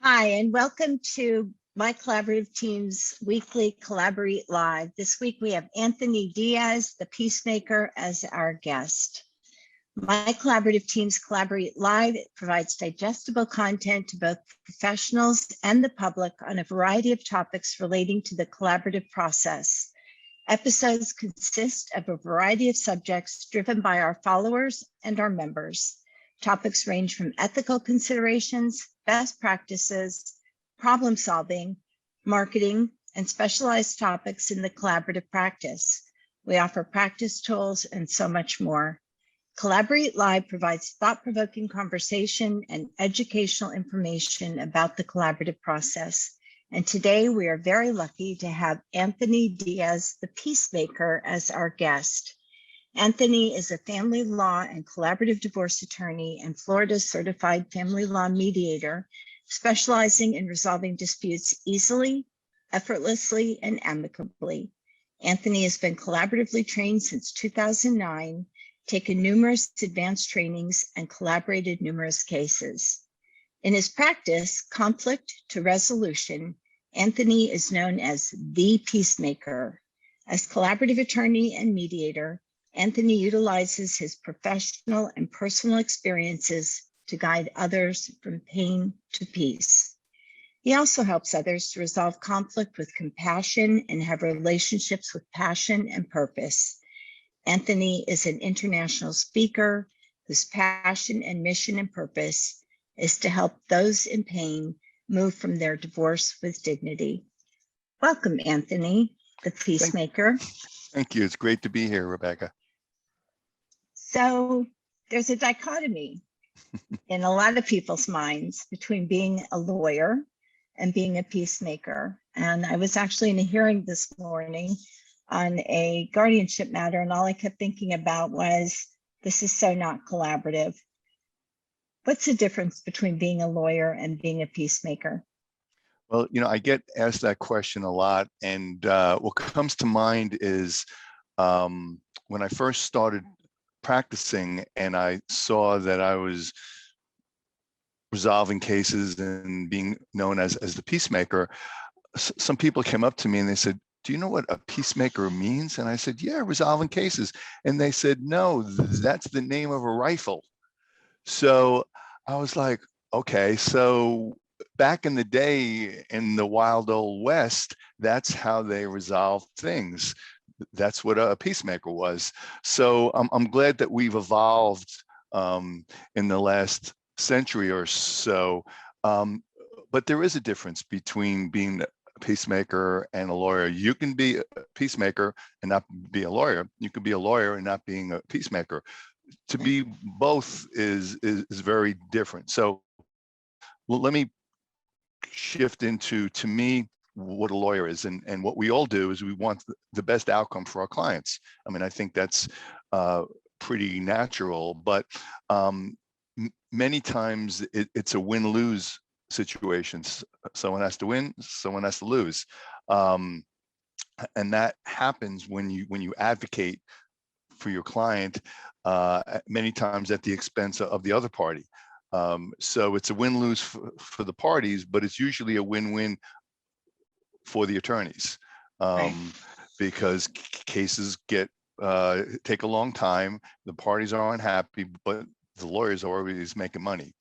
Hi, and welcome to my collaborative team's weekly CollaborEAT Live. This week we have Anthony Diaz, the Peacemaker, as our guest. My collaborative team's CollaborEAT Live provides digestible content to both professionals and the public on a variety of topics relating to the collaborative process. Episodes consist of a variety of subjects driven by our followers and our members. Topics range from ethical considerations, best practices, problem solving, marketing, and specialized topics in the collaborative practice. We offer practice tools and so much more. CollaborEAT Live provides thought-provoking conversation and educational information about the collaborative process. And today we are very lucky to have Anthony Diaz, the Peacemaker, as our guest. Anthony is a family law and collaborative divorce attorney and Florida certified family law mediator, specializing in resolving disputes easily, effortlessly, and amicably. Anthony has been collaboratively trained since 2009, taken numerous advanced trainings, and collaborated numerous cases. In his practice, conflict to resolution, Anthony is known as the Peacemaker. As collaborative attorney and mediator, Anthony utilizes his professional and personal experiences to guide others from pain to peace. He also helps others to resolve conflict with compassion and have relationships with passion and purpose. Anthony is an international speaker whose passion and mission and purpose is to help those in pain move from their divorce with dignity. Welcome, Anthony, the Peacemaker. Thank you. It's great to be here, Rebecca. So there's a dichotomy in a lot of people's minds between being a lawyer and being a peacemaker. And I was actually in a hearing this morning on a guardianship matter, and all I kept thinking about was, this is so not collaborative. What's the difference between being a lawyer and being a peacemaker? Well, I get asked that question a lot. And what comes to mind is when I first started practicing and I saw that I was resolving cases and being known as the peacemaker, some people came up to me and they said, "Do you know what a peacemaker means?" And I said, "Yeah, resolving cases." And they said, "No, that's the name of a rifle." So I was like, okay, so back in the day in the wild old West, that's how they resolved things. That's what a peacemaker was. So I'm glad that we've evolved in the last century or so. But there is a difference between being a peacemaker and a lawyer. You can be a peacemaker and not be a lawyer. You can be a lawyer and not being a peacemaker. To be both is very different. So let me shift into, to me, what a lawyer is. And what we all do is we want the best outcome for our clients. I mean, I think that's pretty natural, but many times it's a win-lose situation. Someone has to win, someone has to lose. And that happens when you advocate for your client, many times at the expense of the other party. So it's a win-lose for the parties, but it's usually a win-win for the attorneys, because cases take a long time. The parties are unhappy, but the lawyers are always making money.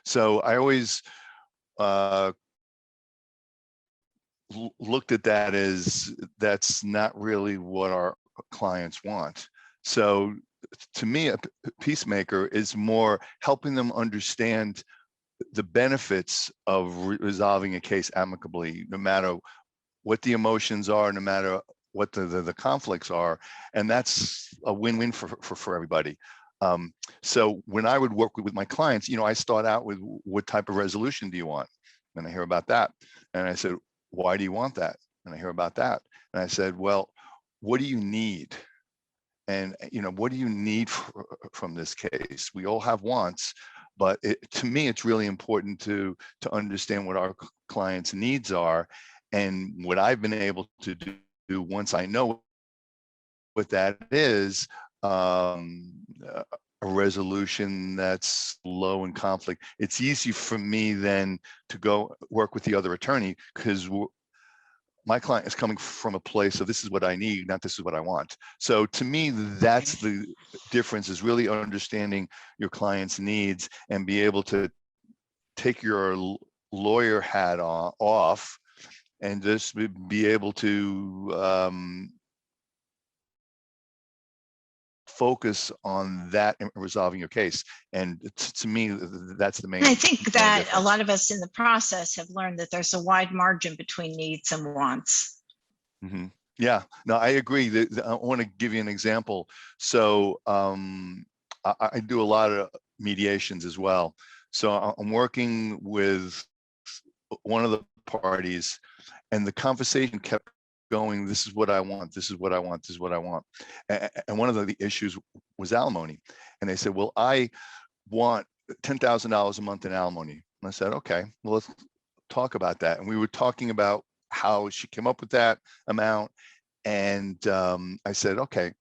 So I always looked at that as that's not really what our clients want. So to me, a peacemaker is more helping them understand the benefits of resolving a case amicably, no matter what the emotions are, no matter what the conflicts are. And that's a win-win for everybody. So when I would work with my clients, I start out with, what type of resolution do you want? And I hear about that. And I said, why do you want that? And I hear about that. And I said, well, what do you need? And what do you need from this case? We all have wants, but to me, it's really important to understand what our clients' needs are. And what I've been able to do once I know what that is, are a resolution that's low in conflict, it's easy for me then to go work with the other attorney, because my client is coming from a place of this is what I need, not this is what I want. So to me, that's the difference, is really understanding your client's needs and be able to take your lawyer hat off and just be able to focus on that and resolving your case. And to me, that's the main. I think that difference. a lot of us in the process have learned that there's a wide margin between needs and wants. Mm-hmm. Yeah, no, I agree. I want to give you an example. So I do a lot of mediations as well. So I'm working with one of the parties, and the conversation kept going, this is what I want, this is what I want, this is what I want. And one of the issues was alimony. And they said, well, I want $10,000 a month in alimony. And I said, okay, well, let's talk about that. And we were talking about how she came up with that amount. And I said, okay,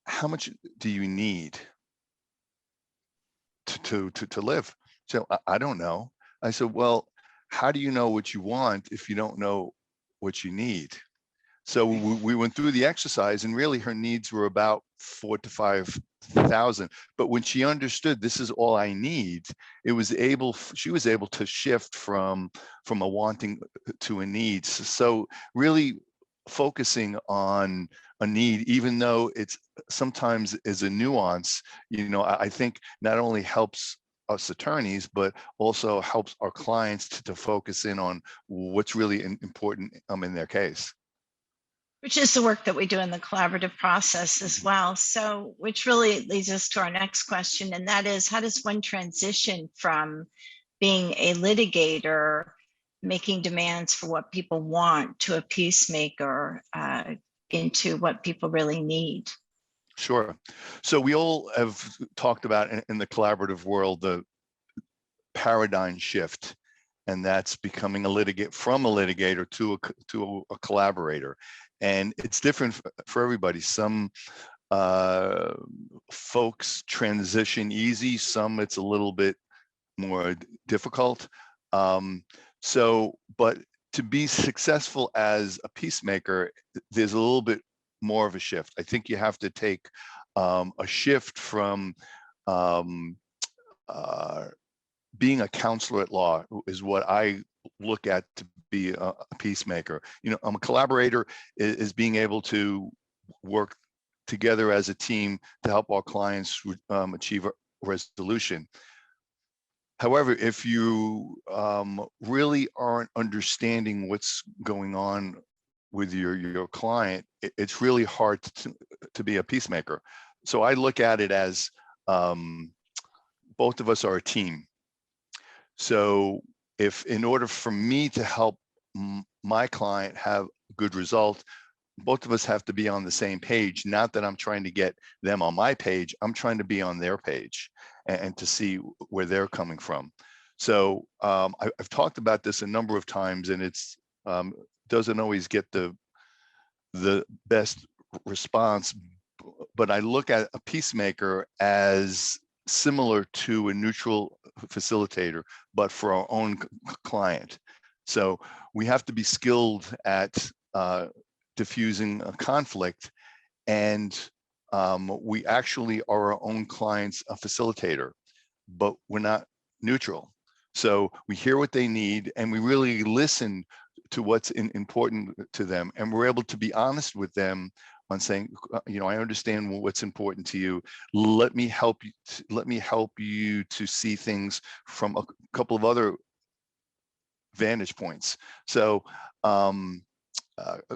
how much do you need to live? So I don't know. I said, well, how do you know what you want if you don't know what you need? So we went through the exercise, and really her needs were about 4,000 to 5,000. But when she understood this is all I need, she was able to shift from a wanting to a need. So really focusing on a need, even though it's sometimes is a nuance, I think not only helps us attorneys, but also helps our clients to focus in on what's really important in their case. Which is the work that we do in the collaborative process as well. So, which really leads us to our next question, and that is, how does one transition from being a litigator, making demands for what people want, to a peacemaker, into what people really need? Sure. So we all have talked about in the collaborative world, the paradigm shift, and that's becoming from a litigator to a collaborator. And it's different for everybody. Some folks transition easy, some it's a little bit more difficult. But to be successful as a peacemaker, there's a little bit more of a shift. I think you have to take a shift from being a counselor at law, is what I look at to be a peacemaker. I'm a collaborator, is being able to work together as a team to help our clients achieve a resolution. However, if you really aren't understanding what's going on with your client, it's really hard to be a peacemaker. So I look at it as both of us are a team. So if in order for me to help my client have a good result, both of us have to be on the same page. Not that I'm trying to get them on my page, I'm trying to be on their page and to see where they're coming from. So I've talked about this a number of times, and it's doesn't always get the best response, but I look at a peacemaker as similar to a neutral facilitator, but for our own client. So we have to be skilled at diffusing a conflict, and we actually are our own client's facilitator, but we're not neutral. So we hear what they need, and we really listen to what's important to them, and we're able to be honest with them on saying, I understand what's important to you. Let me help you to see things from a couple of other vantage points. So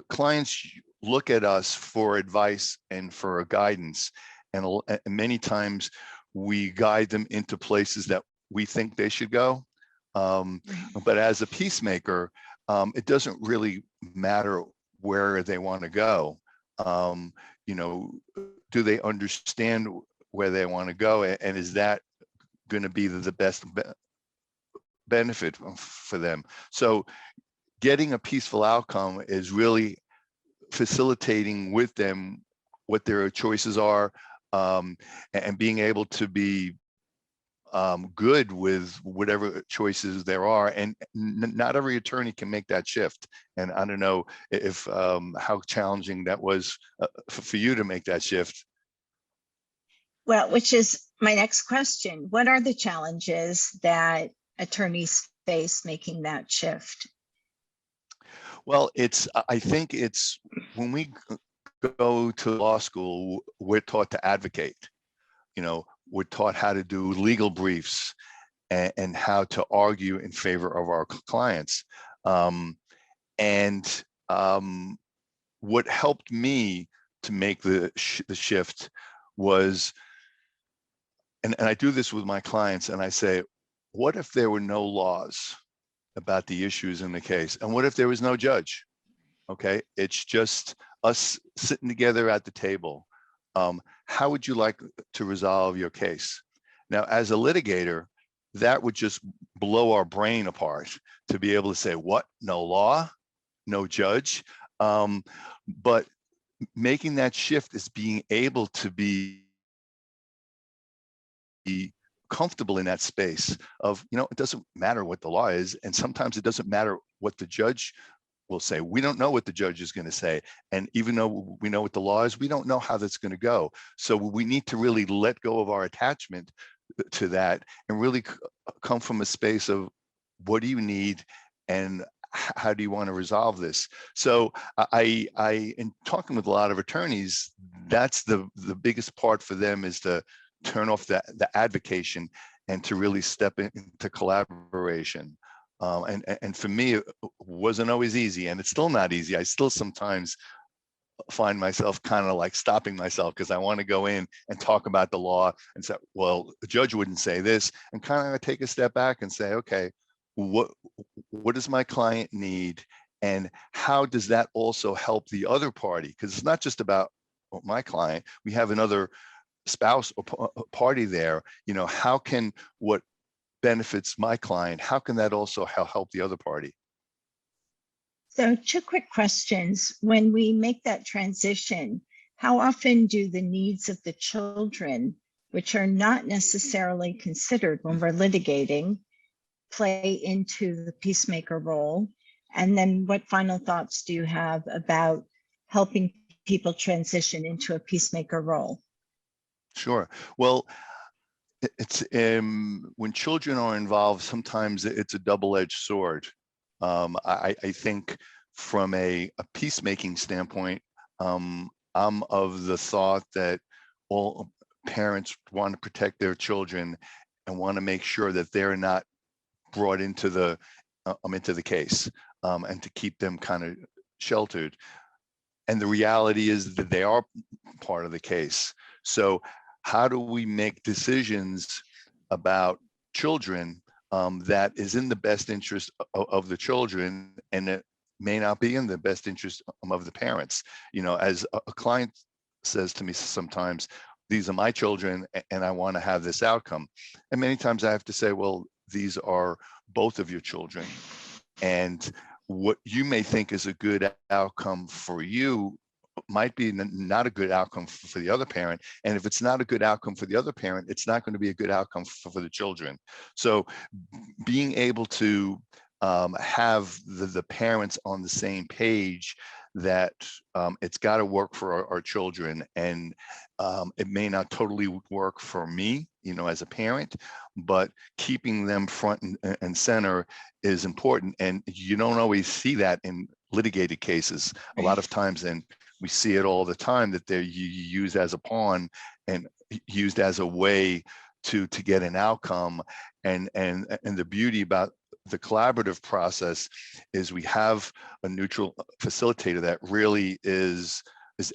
clients look at us for advice and for guidance, and many times we guide them into places that we think they should go. But as a peacemaker, it doesn't really matter where they want to go. Do they understand where they want to go, and is that going to be the best benefit for them? So getting a peaceful outcome is really facilitating with them what their choices are, and being able to be good with whatever choices there are, and not every attorney can make that shift. And I don't know if how challenging that was for you to make that shift. Well, which is my next question. What are the challenges that attorneys face making that shift? Well, I think it's when we go to law school, we're taught to advocate. We're taught how to do legal briefs and how to argue in favor of our clients. And what helped me to make the shift was, and I do this with my clients, and I say, what if there were no laws about the issues in the case? And what if there was no judge? Okay, it's just us sitting together at the table. How would you like to resolve your case? Now, as a litigator, that would just blow our brain apart to be able to say, what? No law, no judge. But making that shift is being able to be comfortable in that space of, it doesn't matter what the law is. And sometimes it doesn't matter what the judge will say. We don't know what the judge is going to say. And even though we know what the law is, we don't know how that's going to go. So we need to really let go of our attachment to that and really come from a space of, what do you need and how do you want to resolve this? So I in talking with a lot of attorneys, that's the biggest part for them, is to turn off the advocation and to really step into collaboration. And for me, it wasn't always easy, and it's still not easy. I still sometimes find myself kind of like stopping myself because I want to go in and talk about the law and say, well, the judge wouldn't say this, and kind of take a step back and say, okay, what does my client need, and how does that also help the other party? Because it's not just about my client. We have another spouse or party there. How can what benefits my client, how can that also help the other party? So 2 quick questions. When we make that transition, how often do the needs of the children, which are not necessarily considered when we're litigating, play into the peacemaker role? And then what final thoughts do you have about helping people transition into a peacemaker role? Sure. Well, it's when children are involved, sometimes it's a double-edged sword. I think from a peacemaking standpoint, I'm of the thought that all parents want to protect their children and want to make sure that they're not brought into the case, and to keep them kind of sheltered. And the reality is that they are part of the case. So how do we make decisions about children that is in the best interest of the children, and it may not be in the best interest of the parents? As a client says to me sometimes, these are my children and I want to have this outcome. And many times I have to say, well, these are both of your children. And what you may think is a good outcome for you might be not a good outcome for the other parent. And if it's not a good outcome for the other parent, it's not going to be a good outcome for the children. So being able to have the parents on the same page that it's got to work for our children, and it may not totally work for me, as a parent, but keeping them front and center is important. And you don't always see that in litigated cases. A lot of times, and we see it all the time, that they're used as a pawn and used as a way to get an outcome. And the beauty about the collaborative process is we have a neutral facilitator that really is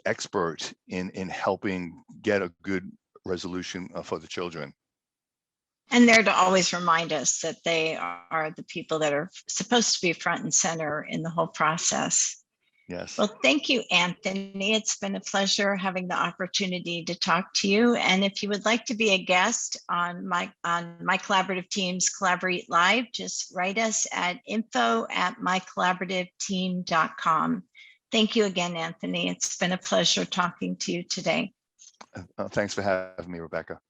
expert in helping get a good resolution for the children. And they're to always remind us that they are the people that are supposed to be front and center in the whole process. Yes. Well, thank you, Anthony. It's been a pleasure having the opportunity to talk to you. And if you would like to be a guest on my collaborative team's CollaborEAT Live, just write us at info@mycollaborativeteam.com. Thank you again, Anthony. It's been a pleasure talking to you today. Thanks for having me, Rebecca.